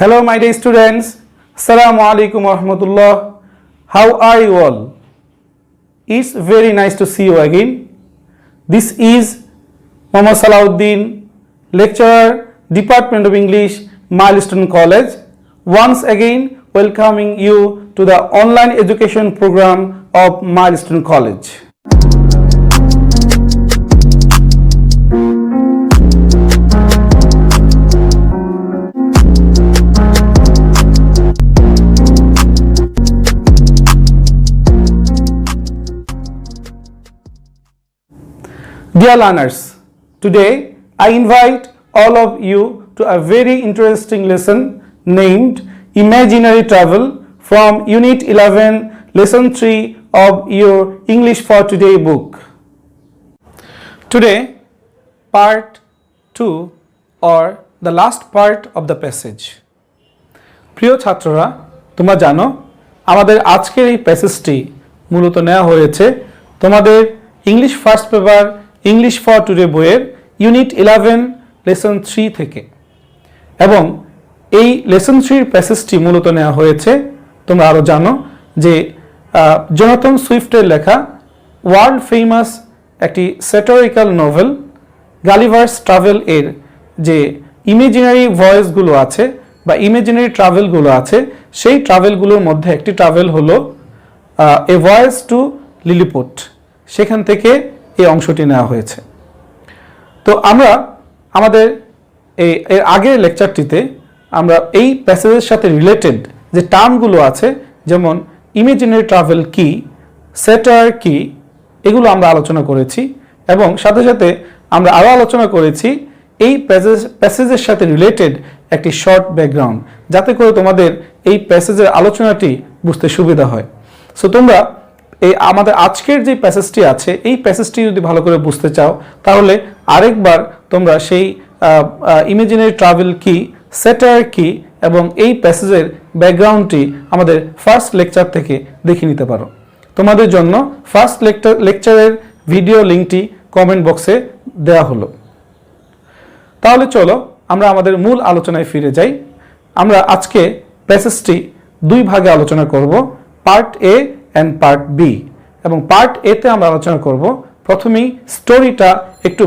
Hello my dear students, Assalamu alaikum warahmatullah. How are you all? It's very nice to see you again. This is Muhammad Salahuddin, lecturer, Department of English, Milestone College. Once again welcoming you to the online education program of Milestone College. Dear learners, today I invite all of you to a very interesting lesson named Imaginary Travel from Unit 11, Lesson 3 of your English for Today book. Today, part 2 or the last part of the passage. প্রিয় ছাত্ররা, তোমরা জানো আমাদের আজকের এই প্যাসেজটি মূলত নেওয়া হয়েছে তোমাদের English first paper English for today বইয়ের ইউনিট 11 লেসন 3 থেকে এবং এই লেসন 3 প্যাসেজটি মূলত নেওয়া হয়েছে তোমরা আরও জানো যে জোনাথন সুইফটের লেখা ওয়ার্ল্ড ফেমাস একটি স্যাটারিক্যাল নোভেল গালিভার্স ট্রাভেল এর যে ইমাজিনারি ভয়েসগুলো আছে বা ইমাজিনারি ট্রাভেলগুলো আছে সেই ট্রাভেলগুলোর মধ্যে একটি ট্রাভেল হলো এ ভয়েস টু লিলিপুট, সেখান থেকে এই অংশটি নেওয়া হয়েছে। তো আমরা আমাদের এর আগের লেকচারটিতে আমরা এই প্যাসেজের সাথে রিলেটেড যে টার্মগুলো আছে যেমন ইমাজিনারি ট্রাভেল কি, স্যাটার কি, এগুলো আমরা আলোচনা করেছি এবং সাথে সাথে আমরা আরও আলোচনা করেছি এই প্যাসেজের সাথে রিলেটেড একটি শর্ট ব্যাকগ্রাউন্ড, যাতে করে তোমাদের এই প্যাসেজের আলোচনাটি বুঝতে সুবিধা হয়। সো তোমরা এই আমাদের আজকের যে প্যাসেজটি আছে এই প্যাসেজটি যদি ভালো করে বুঝতে চাও তাহলে আরেকবার তোমরা সেই ইমাজিনারি ট্রাভেল কি, স্যাটার কি এবং এই প্যাসেজের ব্যাকগ্রাউন্ডটি আমাদের ফার্স্ট লেকচার থেকে দেখে নিতে পারো। তোমাদের জন্য ফার্স্ট লেকচারের ভিডিও লিঙ্কটি কমেন্ট বক্সে দেওয়া হলো। তাহলে চলো আমরা আমাদের মূল আলোচনায় ফিরে যাই। আমরা আজকে প্যাসেজটি দুই ভাগে আলোচনা করব, part A and part B. এবং পার্ট এতে আমরা আলোচনা করব প্রথমেই স্টোরিটা একটু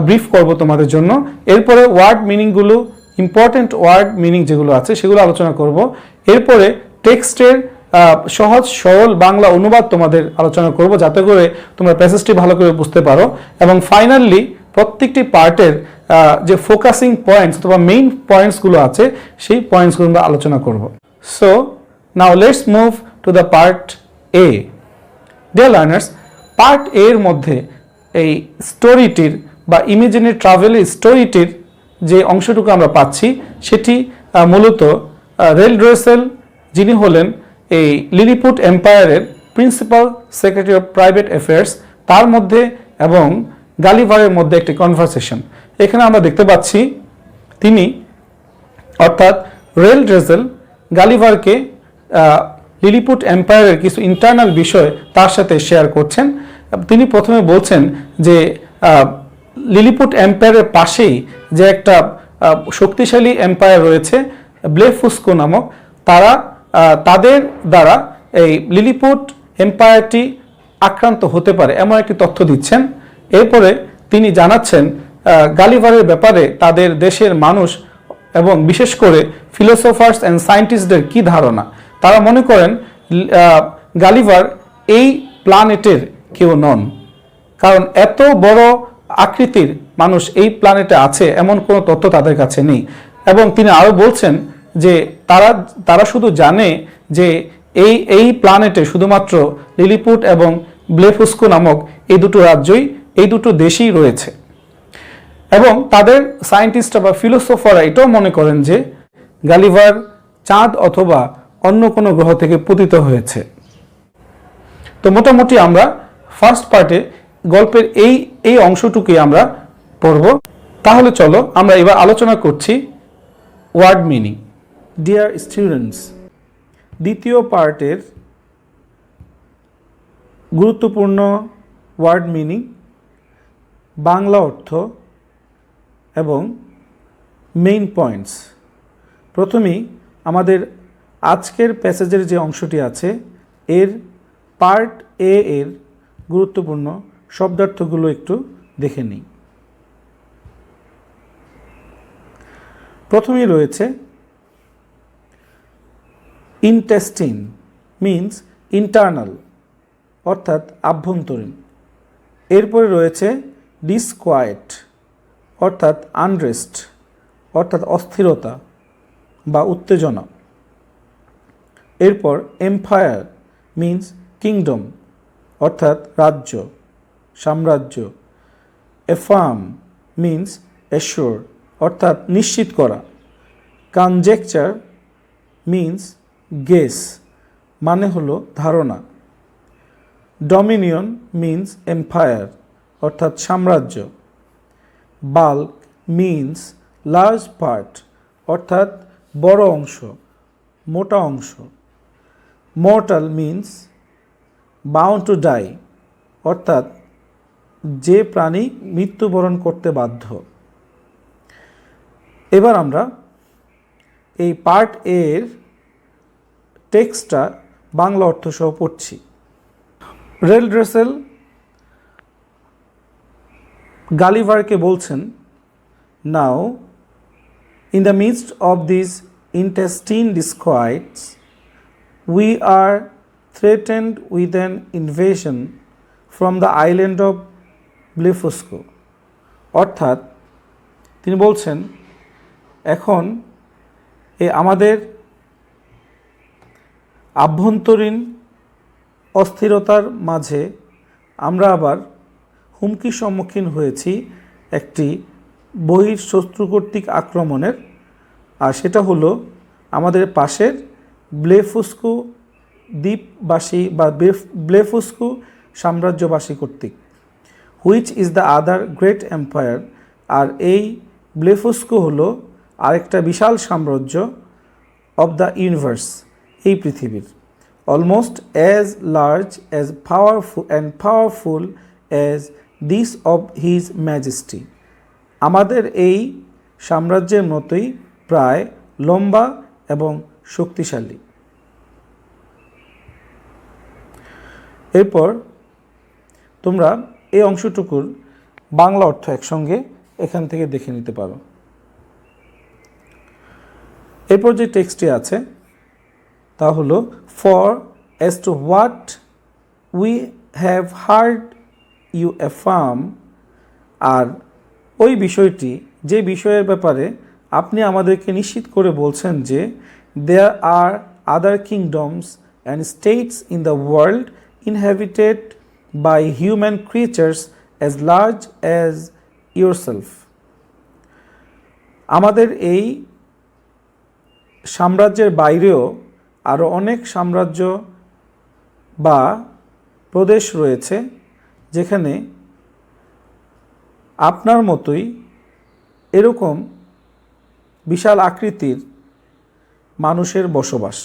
ব্রিফ করব তোমাদের জন্য, এরপরে ওয়ার্ড মিনিংগুলো, ইম্পর্টেন্ট ওয়ার্ড মিনিং যেগুলো আছে সেগুলো আলোচনা করব, এরপরে টেক্সটের সহজ সরল বাংলা অনুবাদ তোমাদের আলোচনা করব যাতে করে তোমরা প্যাসেজটি ভালো করে বুঝতে পারো এবং ফাইনালি প্রত্যেকটি পার্টের যে ফোকাসিং পয়েন্টস অথবা মেইন পয়েন্টসগুলো আছে সেই পয়েন্টসগুলো আমরা আলোচনা করব। So now let's move to the part A. Dear learners, part এ এর মধ্যে এই স্টোরিটির বা ইমাজিনারি ট্রাভেলের স্টোরিটির যে অংশটুকু আমরা পাচ্ছি সেটি মূলত রেল ড্রেসেল, যিনি হলেন এই লিলিপুট এম্পায়ারের principal secretary of private affairs, তার মধ্যে এবং গালিভারের মধ্যে একটি কনভারসেশন। এখানে আমরা দেখতে পাচ্ছি তিনি অর্থাৎ রেল ড্রেসেল গালিভারকে লিলিপুট এম্পায়ারের কিছু ইন্টারনাল বিষয় তার সাথে শেয়ার করছেন। তিনি প্রথমে বলছেন যে লিলিপুট এম্পায়ারের পাশেই যে একটা শক্তিশালী এম্পায়ার রয়েছে ব্লেফুস্কো নামক, তাদের দ্বারা এই লিলিপুট এম্পায়ারটি আক্রান্ত হতে পারে এমন একটি তথ্য দিচ্ছেন। এরপরে তিনি জানাচ্ছেন গালিভারের ব্যাপারে তাদের দেশের মানুষ এবং বিশেষ করে ফিলোসোফার্স অ্যান্ড সায়েন্টিস্টদের কি ধারণা। তারা মনে করেন গালিভার এই প্ল্যানেটের কেউ নন, কারণ এত বড় আকৃতির মানুষ এই প্ল্যানেটে আছে এমন কোনো তথ্য তাদের কাছে নেই। এবং তিনি আরও বলছেন যে তারা শুধু জানে যে এই প্ল্যানেটে শুধুমাত্র লিলিপুট এবং ব্লেফুস্কো নামক এই দুটো রাজ্যই, এই দুটো দেশই রয়েছে। এবং তাদের সায়েন্টিস্টরা বা ফিলোসোফাররা এটাও মনে করেন যে গালিভার চাঁদ অথবা অন্য কোনো গ্রহ থেকে পতিত হয়েছে। তো মোটামুটি আমরা ফার্স্ট পার্টে গল্পের এই অংশটুকুই আমরা পড়ব। তাহলে চলো আমরা এবার আলোচনা করছি ওয়ার্ড মিনিং। ডিয়ার স্টুডেন্টস, দ্বিতীয় পার্টের গুরুত্বপূর্ণ ওয়ার্ড মিনিং, বাংলা অর্থ এবং মেইন পয়েন্টস। প্রথমেই আমাদের আজকের প্যাসেজের যে অংশটি আছে এর পার্ট এ এর গুরুত্বপূর্ণ শব্দার্থগুলো একটু দেখে নিই। প্রথমেই রয়েছে ইনটেস্টিন মিন্স ইন্টারনাল অর্থাৎ আভ্যন্তরীণ। এরপরে রয়েছে ডিসকোয়েট অর্থাৎ আনরেস্ট অর্থাৎ অস্থিরতা বা উত্তেজনা। এরপর এম্পায়ার মিন্স কিংডম অর্থাৎ রাজ্য সাম্রাজ্য। এফার্ম মিন্স অ্যাশিওর অর্থাৎ নিশ্চিত করা। কনজেকচার মিন্স গেস মানে হলো ধারণা। ডমিনিয়ন মিন্স এম্পায়ার অর্থাৎ সাম্রাজ্য। বাল্ক মিন্স লার্জ পার্ট অর্থাৎ বড় অংশ মোটা অংশ। Mortal means bound to die অর্থাৎ যে প্রাণী মৃত্যুবরণ করতে বাধ্য। এবার আমরা এই পার্ট এর টেক্সটটা বাংলা অর্থ সহ পড়ছি। রেল ড্রেসেল গালিভারকে বলছেন, নাও in the midst of this intestine disquiets, we are threatened with an invasion from the island of Blefuscu. অর্থাৎ তিনি বলছেন এখন আমাদের আভ্যন্তরীণ অস্থিরতার মাঝে আমরা আবার হুমকির সম্মুখীন হয়েছি একটি বহিঃশত্রু কর্তৃক আক্রমণের, আর সেটা হলো আমাদের পাশের ব্লেফুস্কু দ্বীপবাসী বা ব্লেফুস্কু সাম্রাজ্যবাসী কর্তৃক। Which is the other great empire, আর এই ব্লেফুস্কু হলো আরেকটা বিশাল সাম্রাজ্য অব দ্য ইউনিভার্স এই পৃথিবীর। Almost as large as powerful as this of his majesty, আমাদের এই সাম্রাজ্যের মতোই প্রায় লম্বা এবং শক্তিশালী। এরপর তোমরা এই অংশটুকুর বাংলা অর্থ একসঙ্গে এখান থেকে দেখে নিতে পারো। এরপর যে টেক্সটটি আছে তা হলো, for as to what we have heard you affirm, আর ওই বিষয়টি যে বিষয়ের ব্যাপারে আপনি আমাদেরকে নিশ্চিত করে বলছেন যে there are other kingdoms and states in the world inhabited by human creatures as large as yourself, আমাদের এই সাম্রাজ্যের বাইরেও আরও অনেক সাম্রাজ্য বা প্রদেশ রয়েছে যেখানে আপনার মতোই এরকম বিশাল আকৃতির মানুষের বসবাস।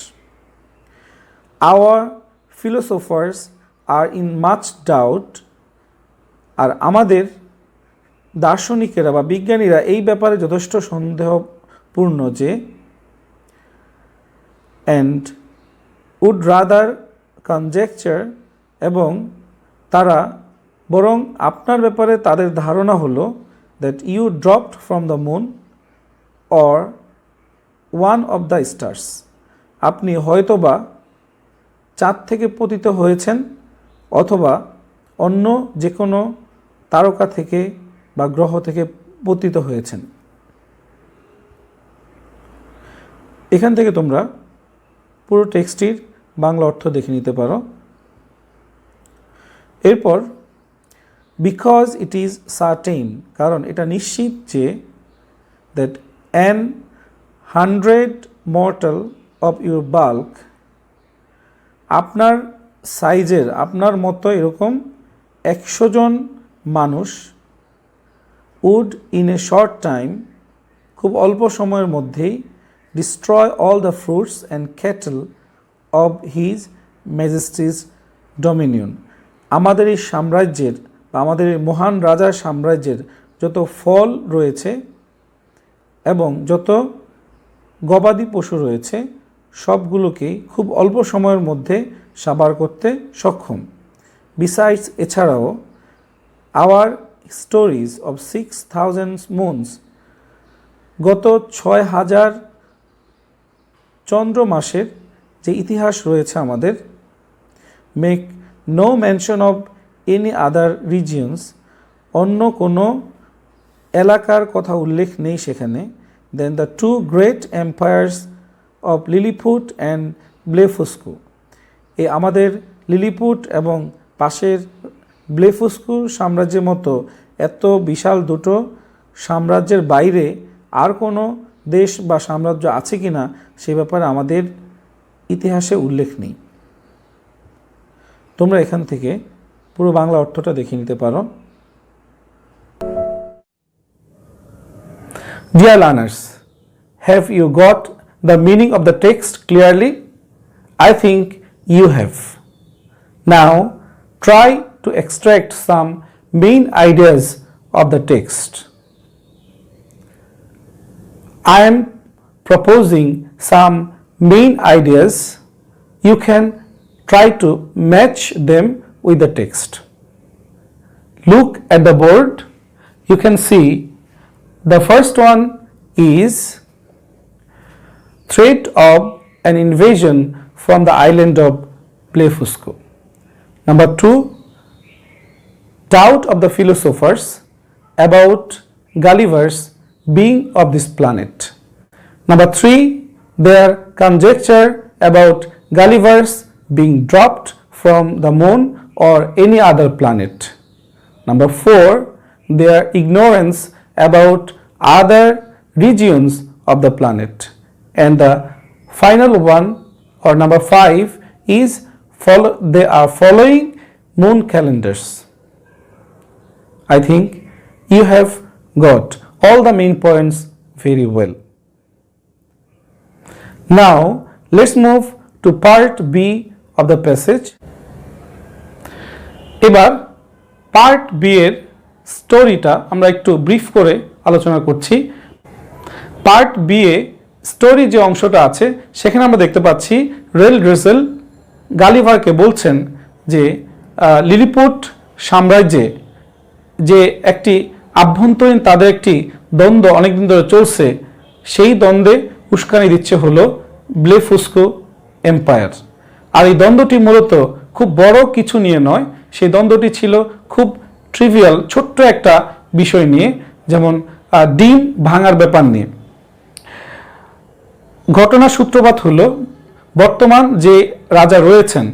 Our philosophers are in much doubt, আর আমাদের দার্শনিকেরা বা বিজ্ঞানীরা এই ব্যাপারে যথেষ্ট সন্দেহপূর্ণ যে অ্যান্ড উড রাদার কনজেকচার, এবং তারা বরং আপনার ব্যাপারে তাদের ধারণা হলো that you dropped from the moon or one of the stars, আপনি হয়তোবা চাঁদ থেকে পতিত হয়েছেন অথবা অন্য যে কোনো তারকা থেকে বা গ্রহ থেকে পতিত হয়েছেন। এখান থেকে তোমরা পুরো টেক্সটটির বাংলা অর্থ দেখে নিতে পারো। এরপর বিকজ ইট ইজ সার্টেইন, কারণ এটা নিশ্চিত যে that an 100 mortal of your bulk, আপনার সাইজের আপনার মতো এরকম 100 জন মানুষ would in a short time, খুব অল্প সময়ের মধ্যেই destroy all the fruits and cattle of his majesty's dominion, আমাদের এই সাম্রাজ্যের বা আমাদের এই মহান রাজার সাম্রাজ্যের যত ফল রয়েছে এবং যত গবাদি পশু রয়েছে সবগুলোকেই খুব অল্প সময়ের মধ্যে সাবার করতে সক্ষম। বিসাইডস এছাড়াও আওয়ার স্টোরিজ অফ 6,000 মুনস গত 6,000 চন্দ্র মাসের যে ইতিহাস রয়েছে আমাদের, make no mention of any other regions অন্য কোনো এলাকার কথা উল্লেখ নেই সেখানে। Then the two great empires of Lilliput and Blefuscu, এই আমাদের লিলিপুট এবং পাশের ব্লেফুস্কু সাম্রাজ্যের মতো এত বিশাল দুটো সাম্রাজ্যের বাইরে আর কোনো দেশ বা সাম্রাজ্য আছে কি না সে ব্যাপারে আমাদের ইতিহাসে উল্লেখ নেই। তোমরা এখান থেকে পুরো বাংলা অর্থটা দেখে নিতে পারো। Dear learners, have you got the meaning of the text clearly? I think you have. Now try to extract some main ideas of the text. I am proposing some main ideas. You can try to match them with the text. Look at the board. You can see the first one is threat of an invasion from the island of Blefuscu. Number 2, doubt of the philosophers about Gulliver's being of this planet. Number 3, their conjecture about Gulliver's being dropped from the moon or any other planet. Number 4, their ignorance about other regions of the planet. And the final one, or number 5, is they are following moon calendars. I think you have got all the main points very well. Now let's move to part B of the passage. এবার part B এর স্টোরিটা আমরা একটু brief করে আলোচনা করছি। Part B a story যে অংশটা আছে সেখানে আমরা দেখতে পাচ্ছি রেল ড্রেসেল গালিভারকে বলছেন যে লিলিপুট সাম্রাজ্যে যে একটি আভ্যন্তরীণ তাদের একটি দ্বন্দ্ব অনেকদিন ধরে চলছে, সেই দ্বন্দ্বে উস্কানি দিচ্ছে হলো ব্লেফুস্কু এম্পায়ার। আর এই দ্বন্দ্বটি মূলত খুব বড় কিছু নিয়ে নয়, সেই দ্বন্দ্বটি ছিল খুব ট্রিভিয়াল ছোট্ট একটা বিষয় নিয়ে, যেমন ডিম ভাঙার ব্যাপার নিয়ে। ঘটনার সূত্রপাত হলো বর্তমান যে রাজা রয়েছেন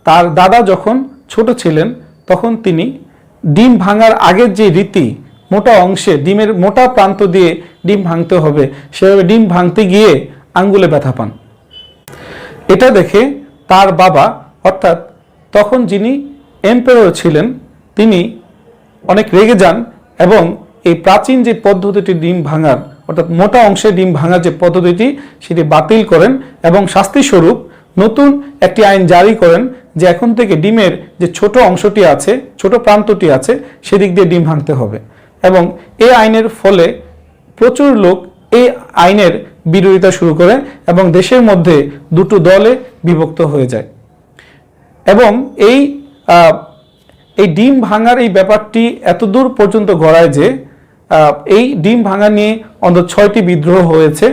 তার দাদা যখন ছোট ছিলেন তখন তিনি ডিম ভাঙার আগের যে রীতি, মোটা অংশে ডিমের মোটা প্রান্ত দিয়ে ডিম ভাঙতে হবে, সেভাবে ডিম ভাঙতে গিয়ে আঙ্গুলে ব্যথা পান। এটা দেখে তার বাবা, অর্থাৎ তখন যিনি এম্পায়ার ছিলেন, তিনি অনেক রেগে যান এবং এই প্রাচীন যে পদ্ধতিটি ডিম ভাঙার, অর্থাৎ মোটা অংশে ডিম ভাঙার যে পদ্ধতিটি সেটি বাতিল করেন এবং শাস্তিস্বরূপ নতুন একটি আইন জারি করেন যে এখন থেকে ডিমের যে ছোট অংশটি আছে, ছোট প্রান্তটি আছে, সেদিক দিয়ে ডিম ভাঙতে হবে। এবং এই আইনের ফলে প্রচুর লোক এই আইনের বিরোধিতা শুরু করে এবং দেশের মধ্যে দুটো দলে বিভক্ত হয়ে যায়। এবং এই ডিম ভাঙার এই ব্যাপারটি এতদূর পর্যন্ত গড়ায় যে এই ডিম ভাঙা নিয়ে অন্তত 6টি বিদ্রোহ হয়েছে,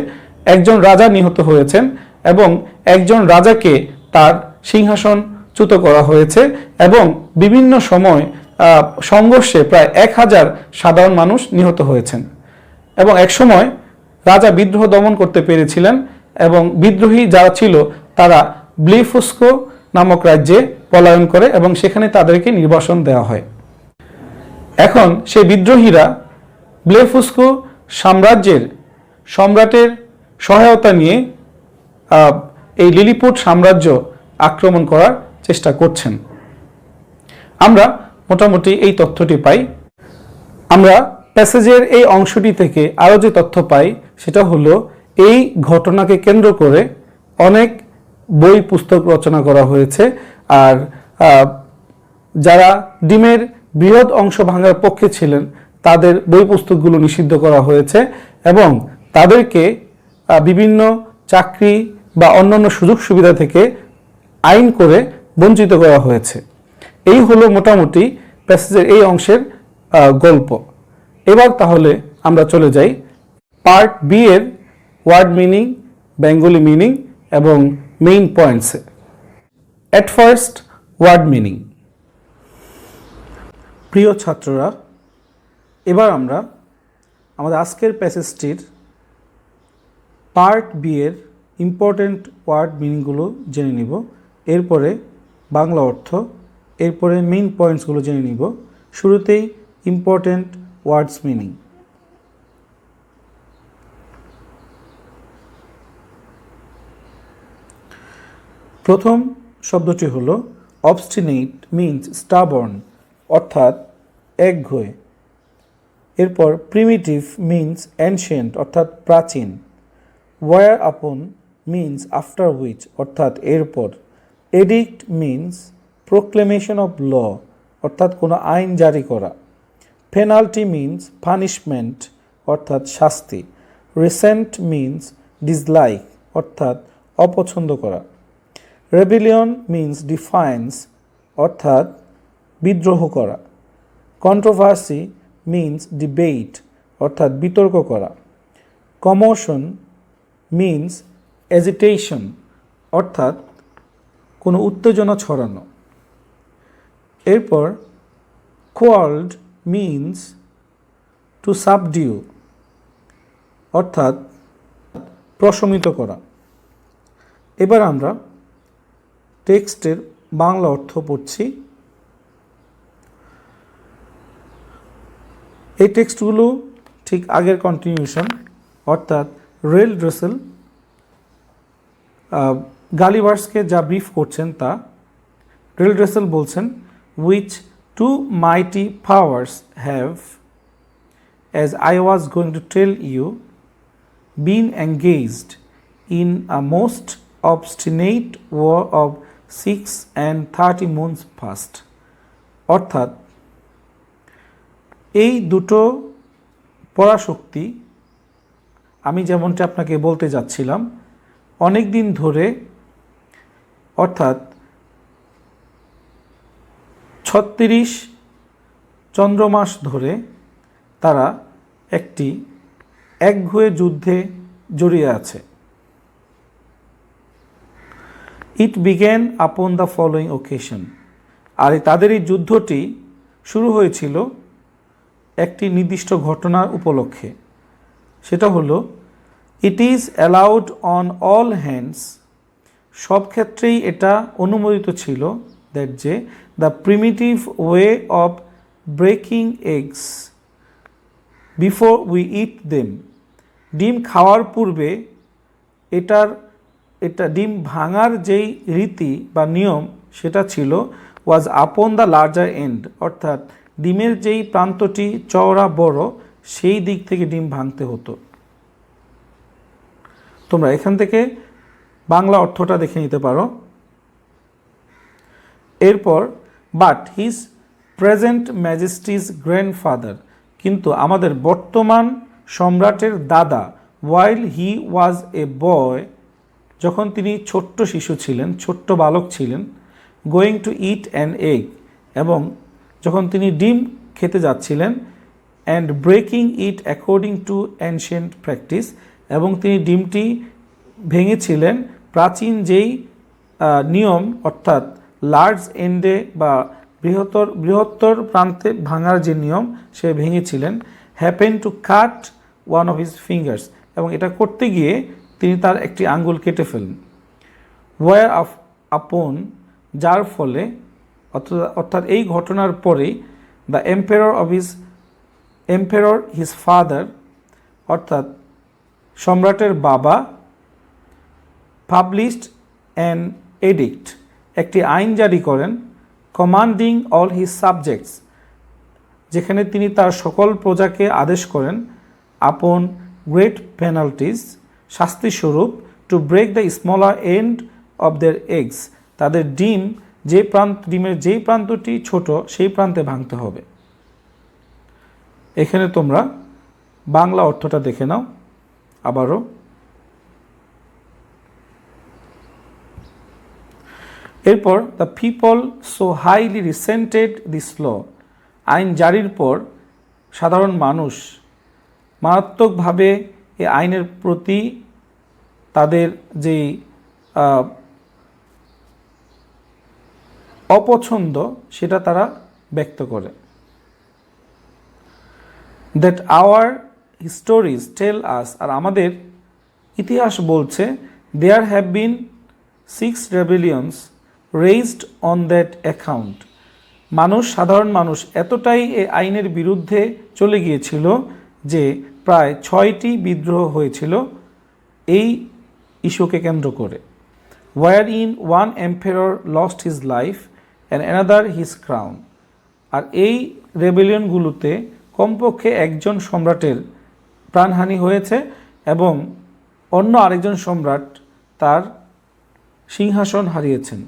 একজন রাজা নিহত হয়েছেন এবং একজন রাজাকে তার সিংহাসনচ্যুত করা হয়েছে এবং বিভিন্ন সময় সংঘর্ষে প্রায় 1000 সাধারণ মানুষ নিহত হয়েছেন। এবং একসময় রাজা বিদ্রোহ দমন করতে পেরেছিলেন এবং বিদ্রোহী যারা ছিল তারা ব্লেফুস্কু নামক রাজ্যে পলায়ন করে এবং সেখানে তাদেরকে নির্বাসন দেওয়া হয়। এখন সেই বিদ্রোহীরা ব্লেফুস্কু সাম্রাজ্যের সম্রাটের সহায়তা নিয়ে এই লিলিপুট সাম্রাজ্য আক্রমণ করার চেষ্টা করছেন। আমরা মোটামুটি এই তথ্যটি পাই। আমরা প্যাসেজের এই অংশটি থেকে আরও যে তথ্য পাই সেটা হলো এই ঘটনাকে কেন্দ্র করে অনেক বই পুস্তক রচনা করা হয়েছে। আর যারা ডিমের বৃহৎ অংশ ভাঙার পক্ষে ছিলেন তাদের বই পুস্তকগুলো নিষিদ্ধ করা হয়েছে এবং তাদেরকে বিভিন্ন চাকরি বা অন্যান্য সুযোগ সুবিধা থেকে আইন করে বঞ্চিত করা হয়েছে। এই হলো মোটামুটি প্যাসেজের এই অংশের গল্প। এবার তাহলে আমরা চলে যাই পার্ট বি এর ওয়ার্ড মিনিং, বেঙ্গলি মিনিং এবং মেইন পয়েন্টসে। At first, word meaning. প্রিয় ছাত্ররা, এবার আমরা আমাদের আজকের প্যাসেজটির পার্ট বি এর ইম্পর্টেন্ট ওয়ার্ড মিনিংগুলো জেনে নিব, এরপরে বাংলা অর্থ, এরপরে মেইন পয়েন্টসগুলো জেনে নিব। শুরুতেই ইম্পর্টেন্ট ওয়ার্ডস মিনিং। প্রথম শব্দটি হলো অবস্টিনেট, মিনস স্টাবর্ন, অর্থাৎ একঘয়ে। এরপর প্রিমিটিভ মিনস অ্যানশিয়েন্ট, অর্থাৎ প্রাচীন। ওয়ার আপন মিনস আফটার হুইচ, অর্থাৎ এরপর। Edict means proclamation of law, অর্থাৎ কোনো আইন জারি করা। পেনাল্টি মিনস পানিশমেন্ট, অর্থাৎ শাস্তি। রিসেন্ট মিনস ডিসলাইক, অর্থাৎ অপছন্দ করা। রেবিলিয়ন মিনস ডিফায়েন্স, অর্থাৎ বিদ্রোহ করা। কন্ট্রোভার্সি মিনস ডিবেট, অর্থাৎ বিতর্ক করা। কমোশন মিনস এজিটেশন, অর্থাৎ কোনো উত্তেজনা ছড়ানো। এরপর কোয়াল্ড মিনস টু সাবডিউ, অর্থাৎ প্রশমিত করা। এবার আমরা টেক্সটের বাংলা অর্থ পড়ছি। এই টেক্সটগুলো ঠিক আগের কন্টিনিউশন, অর্থাৎ রেল ড্রেসেল গালিভার্সকে যা ব্রিফ করছেন তা। রেল ড্রেসেল বলছেন, which two mighty powers have, as I was going to tell you, been engaged in a most obstinate war of 630 months past. অর্থাৎ এই দুটো পরাশক্তি, আমি যেমনটি আপনাকে বলতে যাচ্ছিলাম, অনেক দিন ধরে, অর্থাৎ 36 চন্দ্রমাস ধরে তারা একটি একঘয়ে যুদ্ধে জড়িয়ে আছে। It began upon the following occasion. আর তাদের এই যুদ্ধটি শুরু হয়েছিল একটি নির্দিষ্ট ঘটনার উপলক্ষে। সেটা হলো, it is allowed on all hands, সব ক্ষেত্রেই এটা অনুমোদিত ছিল, দ্যাট যে the primitive way of breaking eggs before we eat them, ডিম খাওয়ার পূর্বে এটা ডিম ভাঙার যেই রীতি বা নিয়ম সেটা ছিল, ওয়াজ আপন দ্য লার্জার এন্ড, অর্থাৎ ডিমের যেই প্রান্তটি চওড়া বড় সেই দিক থেকে ডিম ভাঙতে হতো। তোমরা এখান থেকে বাংলা অর্থটা দেখে নিতে পারো। এরপর, বাট হিজ প্রেজেন্ট ম্যাজেস্টিজ গ্র্যান্ডফাদার, কিন্তু আমাদের বর্তমান সম্রাটের দাদা, ওয়াইল হি ওয়াজ এ বয়, যখন তিনি ছোট্ট শিশু ছিলেন, ছোট্ট বালক ছিলেন, going to it an egg, এবং যখন তিনি ডিম খেতে যাচ্ছিলেন, and breaking it according to ancient practice, এবং তিনি ডিমটি ভেঙেছিলেন প্রাচীন যেই নিয়ম, অর্থাৎ লার্জ এন্ডে বা বৃহত্তর প্রান্তে ভাঙার যে নিয়ম সে ভেঙেছিলেন। Happen to cut one of his fingers, এবং এটা করতে গিয়ে তিনি তার একটি আঙ্গুল কেটে ফেলেন। ওয়ার আপন, যার ফলে, অর্থাৎ এই ঘটনার পরেই দ্য এম্পেরর হিজ ফাদার, অর্থাৎ সম্রাটের বাবা, পাবলিশড অ্যান এডিক্ট, একটি আইন জারি করেন, কমান্ডিং অল হিজ সাবজেক্টস, যেখানে তিনি তার সকল প্রজাকে আদেশ করেন, আপন গ্রেট পেনাল্টিজ, শাস্তিস্বরূপ, to break the smaller end of their eggs, তাদের ডিমের যেই প্রান্তটি ছোট সেই প্রান্তে ভাঙতে হবে। এখানে তোমরা বাংলা অর্থটা দেখে নাও আবারও। এরপর the people so highly resented this law, আইন জারির পর সাধারণ মানুষ মারাত্মকভাবে এই আইনের প্রতি তাদের যেই অপছন্দ সেটা তারা ব্যক্ত করে। That our histories tell us, আর আমাদের ইতিহাস বলছে, there have been 6 rebellions raised on that account, সাধারণ মানুষ এতটাই এই আইনের বিরুদ্ধে চলে গিয়েছিল যে প্রায় 6টি বিদ্রোহ হয়েছিল এই ইস্যুকে কেন্দ্র করে। Wherein one empire lost his life and another his crown, আর এই রেবেলিয়নগুলোতে কমপক্ষে একজন সম্রাটের প্রাণহানি হয়েছে এবং অন্য আরেকজন সম্রাট তার সিংহাসন হারিয়েছেন।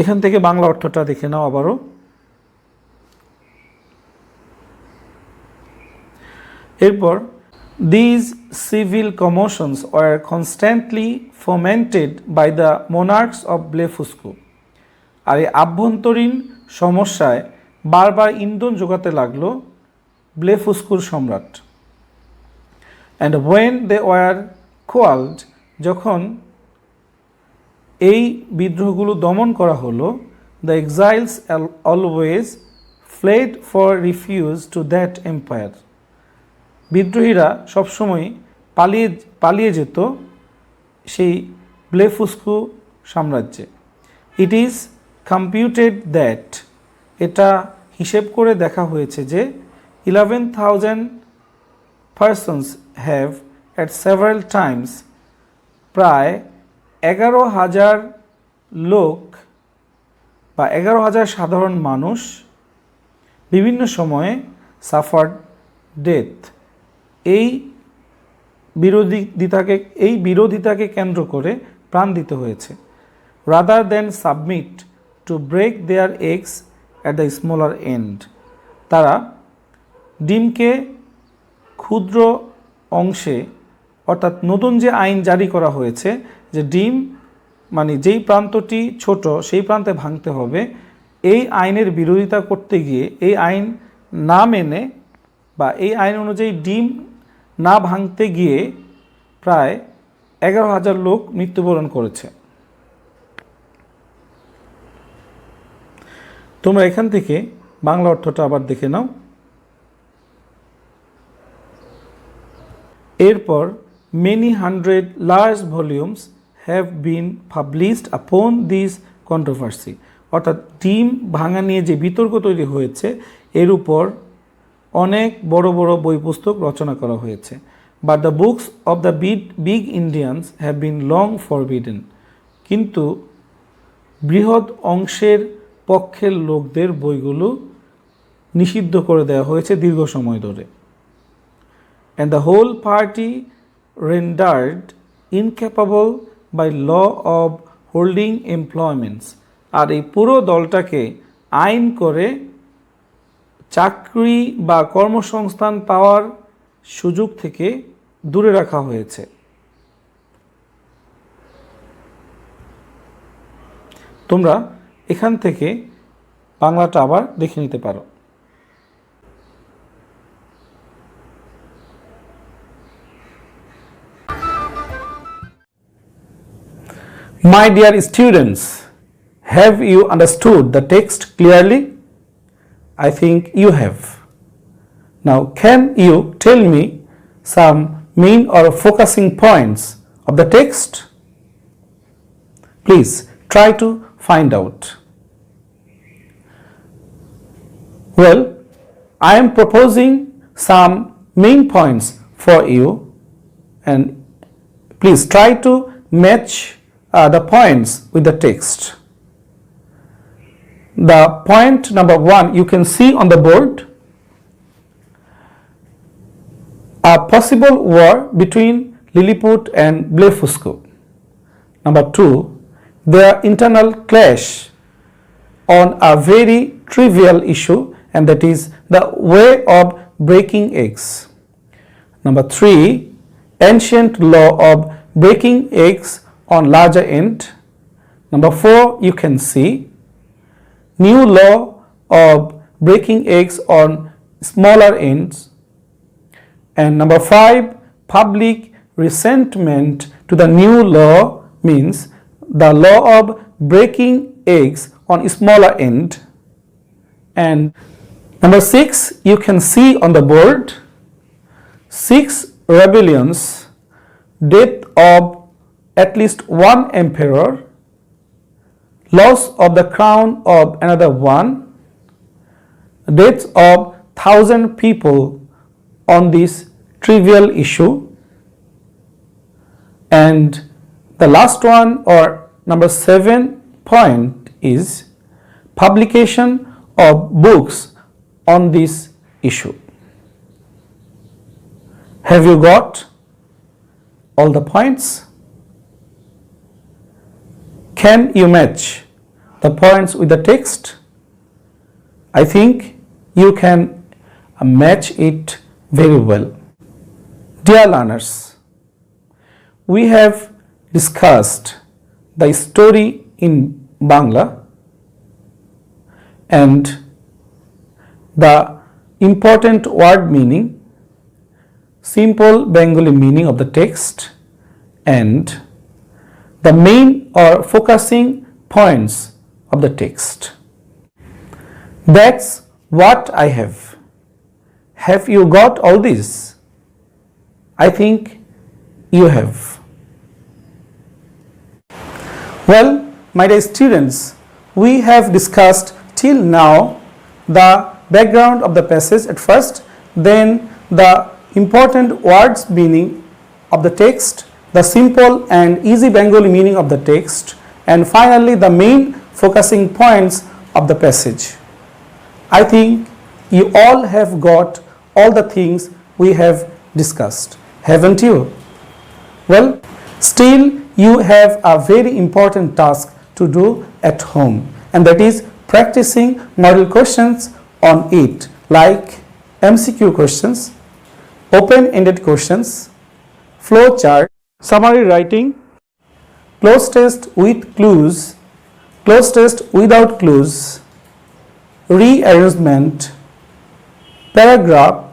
এখান থেকে বাংলা অর্থটা দেখে নাও আবারও। এরপর these civil commotions were constantly fomented by the monarchs of Blefuscu, আর এই আভ্যন্তরীণ সমস্যায় বারবার ইন্ধন যোগাতে লাগলো ব্লেফুস্কুর সম্রাট। and when they were quelled, যখন এই বিদ্রোহগুলো দমন করা হলো, the exiles always fled for refuge to that empire, বিদ্রোহীরা সবসময় পালিয়ে যেত সেই ব্লেফুস্কু সাম্রাজ্যে। ইট ইজ কম্পিউটেড দ্যাট, এটা হিসেব করে দেখা হয়েছে যে 11,000 persons have at several times, প্রায় 11,000 লোক বা 11,000 সাধারণ মানুষ বিভিন্ন সময়ে সাফার্ড ডেথ, এই বিরোধিতাকে কেন্দ্র করে প্রাণ দিতে হয়েছে। Rather than submit to break their eggs at the smaller end, তারা ডিমকে ক্ষুদ্র অংশে, অর্থাৎ নতুন যে আইন জারি করা হয়েছে যে ডিম মানে যেই প্রান্তটি ছোট সেই প্রান্তে ভাঙতে হবে, এই আইনের বিরোধিতা করতে গিয়ে, এই আইন না মেনে বা এই আইন অনুযায়ী ডিম না ভাঙতে গিয়ে প্রায় 11,000 লোক মৃত্যুবরণ করেছে। তোমরা এখান থেকে বাংলা অর্থটা আবার দেখে নাও। এরপর many hundred large volumes have been published upon this controversy, অর্থাৎ ডিম ভাঙা নিয়ে যে বিতর্ক তৈরি হয়েছে এর উপর অনেক বড় বড় বই পুস্তক রচনা করা হয়েছে। But the books of the big Indians have been long forbidden, কিন্তু বৃহৎ অংশের পক্ষের লোকদের বইগুলো নিষিদ্ধ করে দেওয়া হয়েছে দীর্ঘ সময় ধরে। And the whole party rendered incapable by law of holding employments, আর এই পুরো দলটাকে আইন করে চাকরি বা কর্মসংস্থান পাওয়ার সুযোগ থেকে দূরে রাখা হয়েছে। তোমরা এখান থেকে বাংলাটা আবার দেখে নিতে পারো। My dear students, have you understood the text clearly? I think you have. Now, can you tell me some main or focusing points of the text? Please try to find out. Well, I am proposing some main points for you, and please try to match the points with the text. The point number 1 you can see on the board. A possible war between Lilliput and Blefuscu. Number 2, their internal clash on a very trivial issue, and that is the way of breaking eggs. Number 3, ancient law of breaking eggs on larger end. Number 4, you can see. New law of breaking eggs on smaller ends. And number 5, public resentment to the new law means the law of breaking eggs on smaller end. And number 6, you can see on the board, 6 rebellions, death of at least one emperor, loss of the crown of another one, deaths of 1,000 people on this trivial issue, and the last one, or number 7 point, is publication of books on this issue. Have you got all the points? Can you match the points with the text? I think you can match it very well. Dear learners, we have discussed the story in Bangla and the important word meaning, simple Bengali meaning of the text, and the main or focusing points of the text. That's what I have. Have you got all this? I think you have. Well, my dear students, we have discussed till now the background of the passage at first, then the important words meaning of the text, the simple and easy Bengali meaning of the text, and finally the main focusing points of the passage. I think you all have got all the things we have discussed, haven't you? Well, still you have a very important task to do at home, and that is practicing model questions on it, like MCQ questions, open-ended questions, flow chart, summary writing, cloze test with clues, cloze test without clues, rearrangement, paragraph,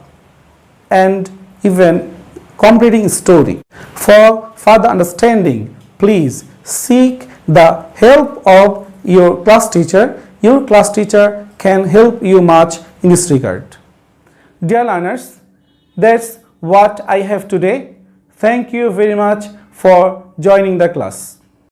and even completing story. For further understanding, please seek the help of your class teacher. Your class teacher can help you much in this regard. Dear learners, that's what I have today. Thank you very much for joining the class.